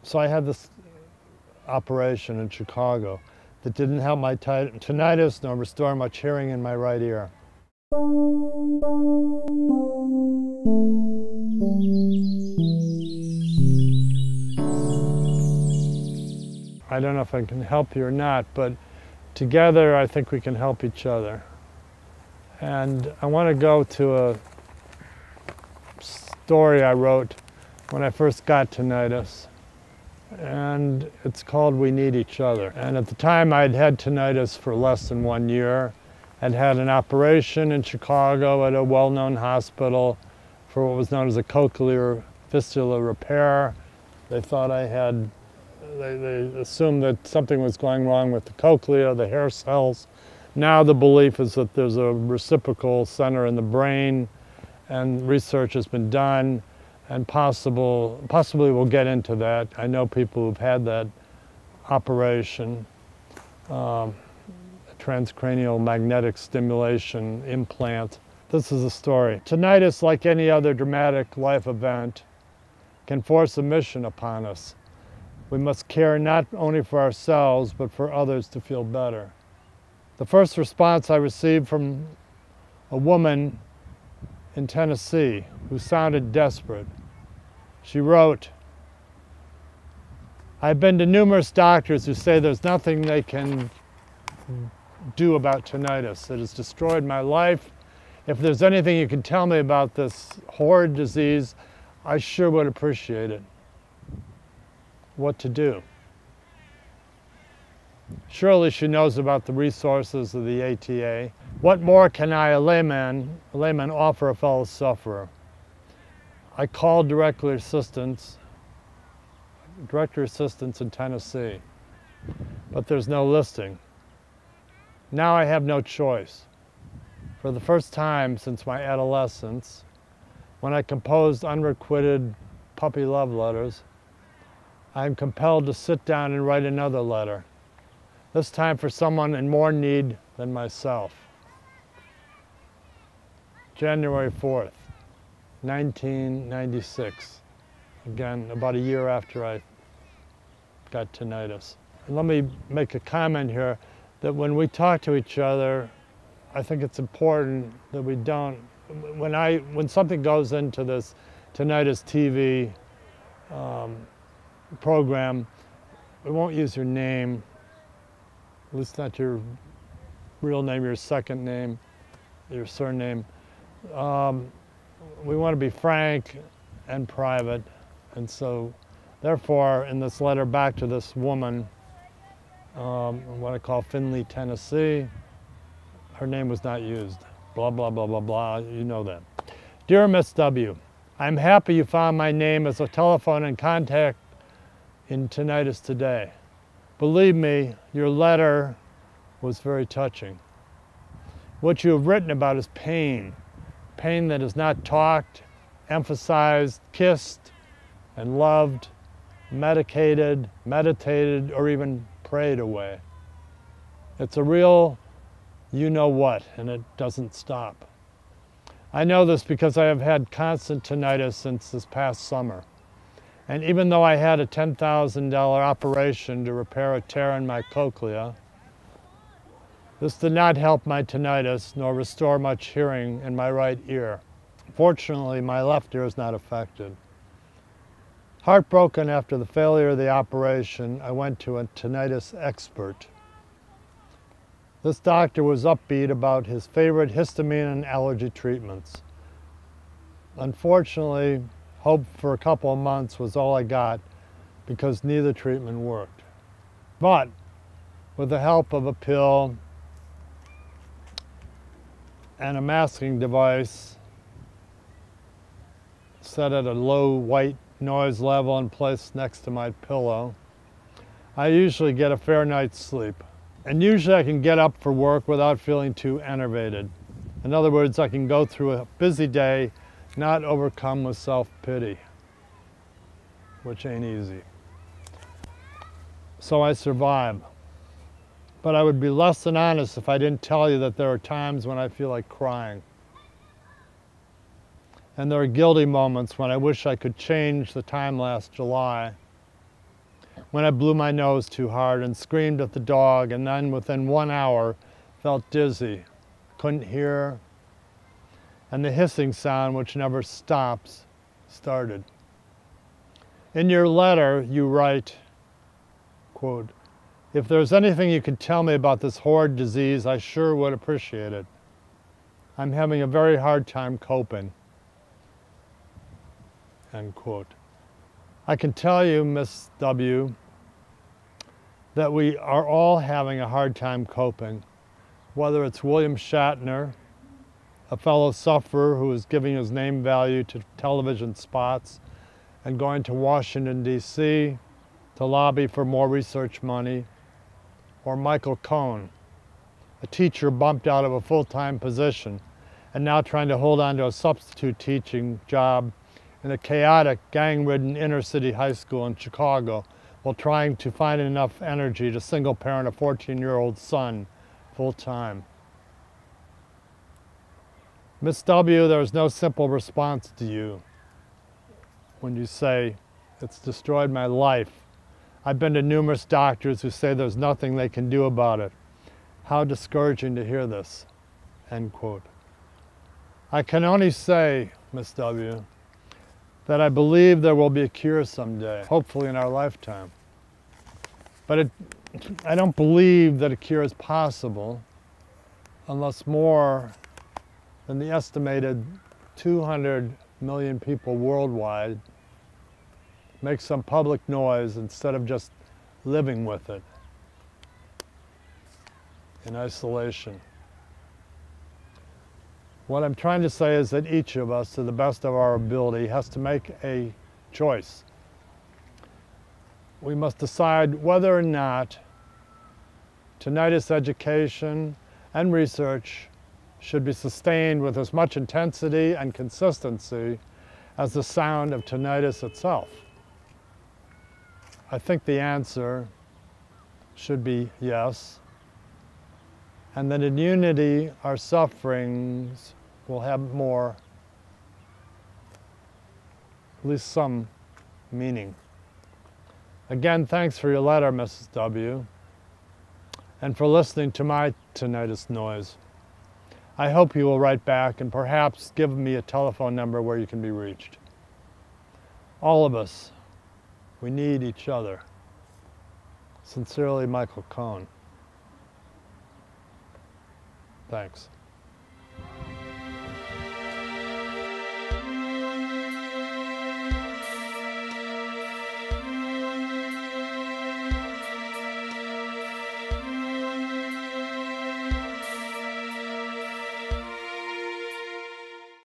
So I had this operation in Chicago that didn't help my tinnitus nor restore much hearing in my right ear. I don't know if I can help you or not, but together I think we can help each other. And I want to go to a story I wrote when I first got tinnitus. And it's called We Need Each Other. And at the time I'd had tinnitus for less than 1 year. I'd had an operation in Chicago at a well-known hospital for what was known as a cochlear fistula repair. They thought I had, they assumed that something was going wrong with the cochlea, the hair cells. Now the belief is that there's a reciprocal center in the brain, and research has been done, and possibly we'll get into that. I know people who've had that operation, transcranial magnetic stimulation implant. This is a story. Tinnitus, like any other dramatic life event, can force a mission upon us. We must care not only for ourselves, but for others to feel better. The first response I received from a woman in Tennessee who sounded desperate. She wrote, "I've been to numerous doctors who say there's nothing they can do about tinnitus. It has destroyed my life. If there's anything you can tell me about this horrid disease, I sure would appreciate it. What to do?" Surely she knows about the resources of the ATA. What more can I, a layman offer a fellow sufferer? I called director assistants in Tennessee, but there's no listing. Now I have no choice. For the first time since my adolescence, when I composed unrequited puppy love letters, I am compelled to sit down and write another letter, this time for someone in more need than myself. January 4th, 1996. Again, about a year after I got tinnitus. And let me make a comment here that when we talk to each other, I think it's important that we don't, when something goes into this TinnitusTV program, we won't use your name, at least not your real name, your second name, your surname. We want to be frank and private, and so therefore in this letter back to this woman, what I call Findlay, Tennessee, her name was not used. Blah, blah, blah, blah, blah, you know that. Dear Miss W, I'm happy you found my name as a telephone and contact in Tinnitus Today. Believe me, your letter was very touching. What you have written about is pain. Pain that is not talked, emphasized, kissed, and loved, medicated, meditated, or even prayed away. It's a real you-know-what, and it doesn't stop. I know this because I have had constant tinnitus since this past summer. And even though I had a $10,000 operation to repair a tear in my cochlea, this did not help my tinnitus nor restore much hearing in my right ear. Fortunately, my left ear is not affected. Heartbroken after the failure of the operation, I went to a tinnitus expert. This doctor was upbeat about his favorite histamine and allergy treatments. Unfortunately, hope for a couple of months was all I got because neither treatment worked. But with the help of a pill and a masking device set at a low white noise level and placed next to my pillow, I usually get a fair night's sleep. And usually I can get up for work without feeling too enervated. In other words, I can go through a busy day not overcome with self-pity, which ain't easy. So I survive. But I would be less than honest if I didn't tell you that there are times when I feel like crying. And there are guilty moments when I wish I could change the time last July when I blew my nose too hard and screamed at the dog, and then within 1 hour felt dizzy, couldn't hear, and the hissing sound, which never stops, started. In your letter, you write, quote, "If there's anything you could tell me about this horrid disease, I sure would appreciate it. I'm having a very hard time coping." End quote. I can tell you, Miss W., that we are all having a hard time coping, whether it's William Shatner, a fellow sufferer who is giving his name value to television spots and going to Washington, D.C. to lobby for more research money, or Michael Cohn, a teacher bumped out of a full-time position and now trying to hold on to a substitute teaching job in a chaotic, gang-ridden inner-city high school in Chicago while trying to find enough energy to single-parent a 14-year-old son full-time. Miss W., there is no simple response to you when you say, "It's destroyed my life. I've been to numerous doctors who say there's nothing they can do about it. How discouraging to hear this." End quote. I can only say, Miss W., that I believe there will be a cure someday, hopefully in our lifetime. But I don't believe that a cure is possible unless more than the estimated 200 million people worldwide make some public noise instead of just living with it in isolation. What I'm trying to say is that each of us, to the best of our ability, has to make a choice. We must decide whether or not tinnitus education and research should be sustained with as much intensity and consistency as the sound of tinnitus itself. I think the answer should be yes, and that in unity our sufferings will have more, at least some, meaning. Again, thanks for your letter, Mrs. W., and for listening to my tinnitus noise. I hope you will write back and perhaps give me a telephone number where you can be reached. All of us, we need each other. Sincerely, Michael Cohn. Thanks.